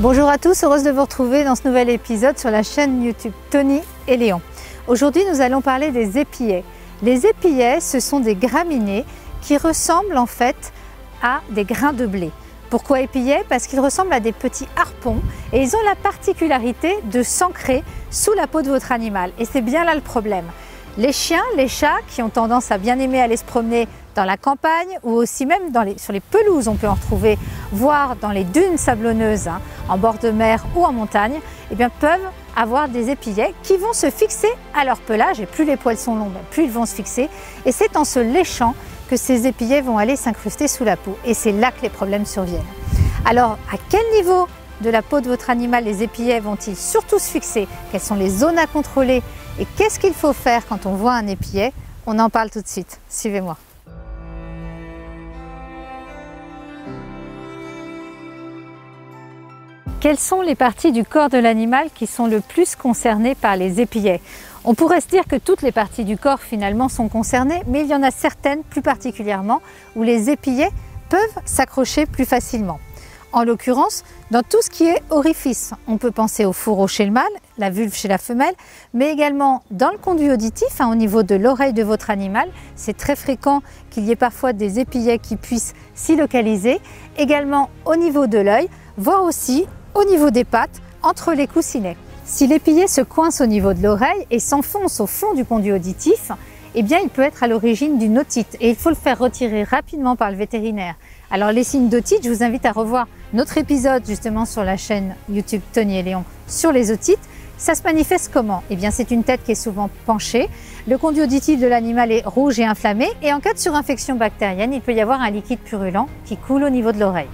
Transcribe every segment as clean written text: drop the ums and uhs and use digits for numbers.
Bonjour à tous, heureuse de vous retrouver dans ce nouvel épisode sur la chaîne YouTube Tony et Léon. Aujourd'hui, nous allons parler des épillets. Les épillets, ce sont des graminées qui ressemblent en fait à des grains de blé. Pourquoi épillets? Parce qu'ils ressemblent à des petits harpons et ils ont la particularité de s'ancrer sous la peau de votre animal. Et c'est bien là le problème. Les chiens, les chats qui ont tendance à bien aimer aller se promener dans la campagne ou aussi même sur les pelouses, on peut en retrouver, voire dans les dunes sablonneuses, en bord de mer ou en montagne, peuvent avoir des épillets qui vont se fixer à leur pelage. Et plus les poils sont longs, plus ils vont se fixer. Et c'est en se léchant que ces épillets vont aller s'incruster sous la peau. Et c'est là que les problèmes surviennent. Alors, à quel niveau de la peau de votre animal les épillets vont-ils surtout se fixer? Quelles sont les zones à contrôler? Et qu'est-ce qu'il faut faire quand on voit un épillet? On en parle tout de suite. Suivez-moi. Quelles sont les parties du corps de l'animal qui sont le plus concernées par les épillets? On pourrait se dire que toutes les parties du corps finalement sont concernées, mais il y en a certaines plus particulièrement où les épillets peuvent s'accrocher plus facilement. En l'occurrence, dans tout ce qui est orifice, on peut penser au fourreau chez le mâle, la vulve chez la femelle, mais également dans le conduit auditif, au niveau de l'oreille de votre animal. C'est très fréquent qu'il y ait parfois des épillets qui puissent s'y localiser, également au niveau de l'œil, voire aussi au niveau des pattes, entre les coussinets. Si l'épillet se coince au niveau de l'oreille et s'enfonce au fond du conduit auditif, il peut être à l'origine d'une otite et il faut le faire retirer rapidement par le vétérinaire. Alors les signes d'otite, je vous invite à revoir notre épisode justement sur la chaîne YouTube Tony et Léon sur les otites. Ça se manifeste comment? C'est une tête qui est souvent penchée, le conduit auditif de l'animal est rouge et inflammé et en cas de surinfection bactérienne, il peut y avoir un liquide purulent qui coule au niveau de l'oreille.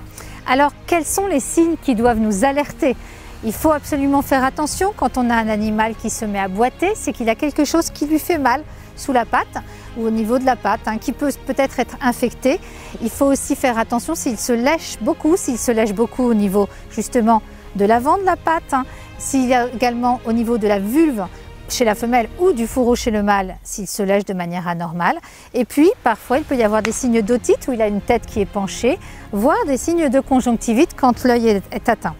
Alors quels sont les signes qui doivent nous alerter? Il faut absolument faire attention quand on a un animal qui se met à boiter, c'est qu'il a quelque chose qui lui fait mal sous la patte ou au niveau de la patte, qui peut peut-être être infecté. Il faut aussi faire attention s'il se lèche beaucoup au niveau justement de l'avant de la patte, s'il y a également au niveau de la vulve chez la femelle ou du fourreau chez le mâle, s'il se lèche de manière anormale. Et puis parfois il peut y avoir des signes d'otite où il a une tête qui est penchée, voire des signes de conjonctivite quand l'œil est atteint.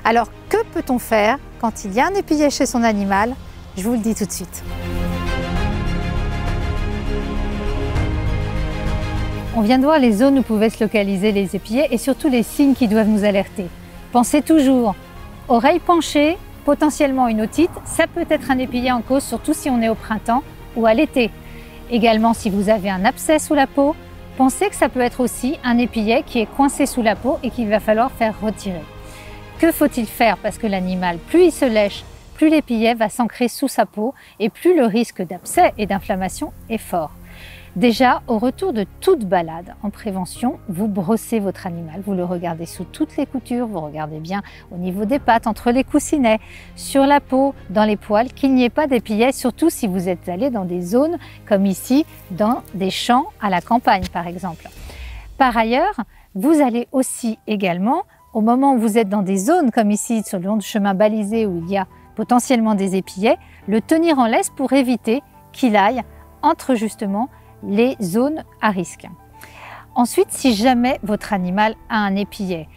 Alors que peut-on faire quand il y a un épillet chez son animal? Je vous le dis tout de suite. On vient de voir les zones où pouvaient se localiser les épillets et surtout les signes qui doivent nous alerter. Pensez toujours, oreille penchée, potentiellement une otite, ça peut être un épillet en cause, surtout si on est au printemps ou à l'été. Également, si vous avez un abcès sous la peau, pensez que ça peut être aussi un épillet qui est coincé sous la peau et qu'il va falloir faire retirer. Que faut-il faire? Parce que l'animal, plus il se lèche, plus l'épillet va s'ancrer sous sa peau et plus le risque d'abcès et d'inflammation est fort. Déjà, au retour de toute balade en prévention, vous brossez votre animal, vous le regardez sous toutes les coutures, vous regardez bien au niveau des pattes, entre les coussinets, sur la peau, dans les poils, qu'il n'y ait pas d'épillets, surtout si vous êtes allé dans des zones comme ici, dans des champs à la campagne par exemple. Par ailleurs, vous allez aussi également, au moment où vous êtes dans des zones comme ici, sur le long du chemin balisé où il y a potentiellement des épillets, le tenir en laisse pour éviter qu'il aille entre justement les zones à risque. Ensuite, si jamais votre animal a un épillet,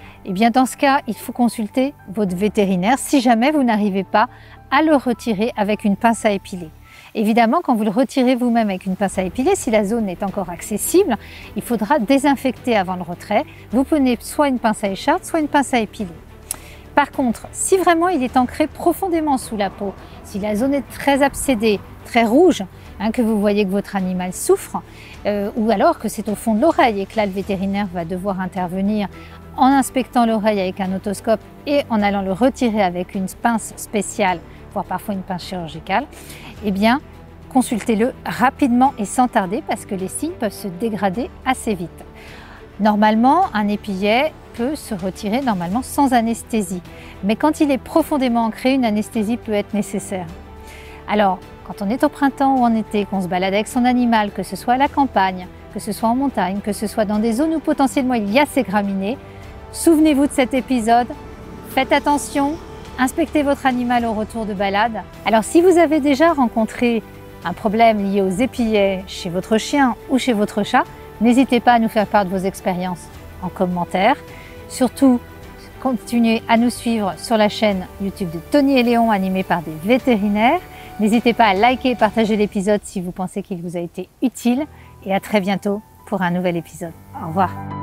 dans ce cas, il faut consulter votre vétérinaire si jamais vous n'arrivez pas à le retirer avec une pince à épiler. Évidemment, quand vous le retirez vous-même avec une pince à épiler, si la zone est encore accessible, il faudra désinfecter avant le retrait. Vous prenez soit une pince à écharpe, soit une pince à épiler. Par contre, si vraiment il est ancré profondément sous la peau, si la zone est très abcédée, très rouge, que vous voyez que votre animal souffre, ou alors que c'est au fond de l'oreille et que là le vétérinaire va devoir intervenir en inspectant l'oreille avec un otoscope et en allant le retirer avec une pince spéciale, voire parfois une pince chirurgicale, consultez-le rapidement et sans tarder parce que les signes peuvent se dégrader assez vite. Normalement, un épillet peut se retirer sans anesthésie, mais quand il est profondément ancré, une anesthésie peut être nécessaire. Alors, quand on est au printemps ou en été, qu'on se balade avec son animal, que ce soit à la campagne, que ce soit en montagne, que ce soit dans des zones où potentiellement il y a ces graminées, souvenez-vous de cet épisode, faites attention, inspectez votre animal au retour de balade. Alors si vous avez déjà rencontré un problème lié aux épillets chez votre chien ou chez votre chat, n'hésitez pas à nous faire part de vos expériences en commentaire. Surtout, continuez à nous suivre sur la chaîne YouTube de Tony et Léon, animée par des vétérinaires. N'hésitez pas à liker et partager l'épisode si vous pensez qu'il vous a été utile. Et à très bientôt pour un nouvel épisode. Au revoir.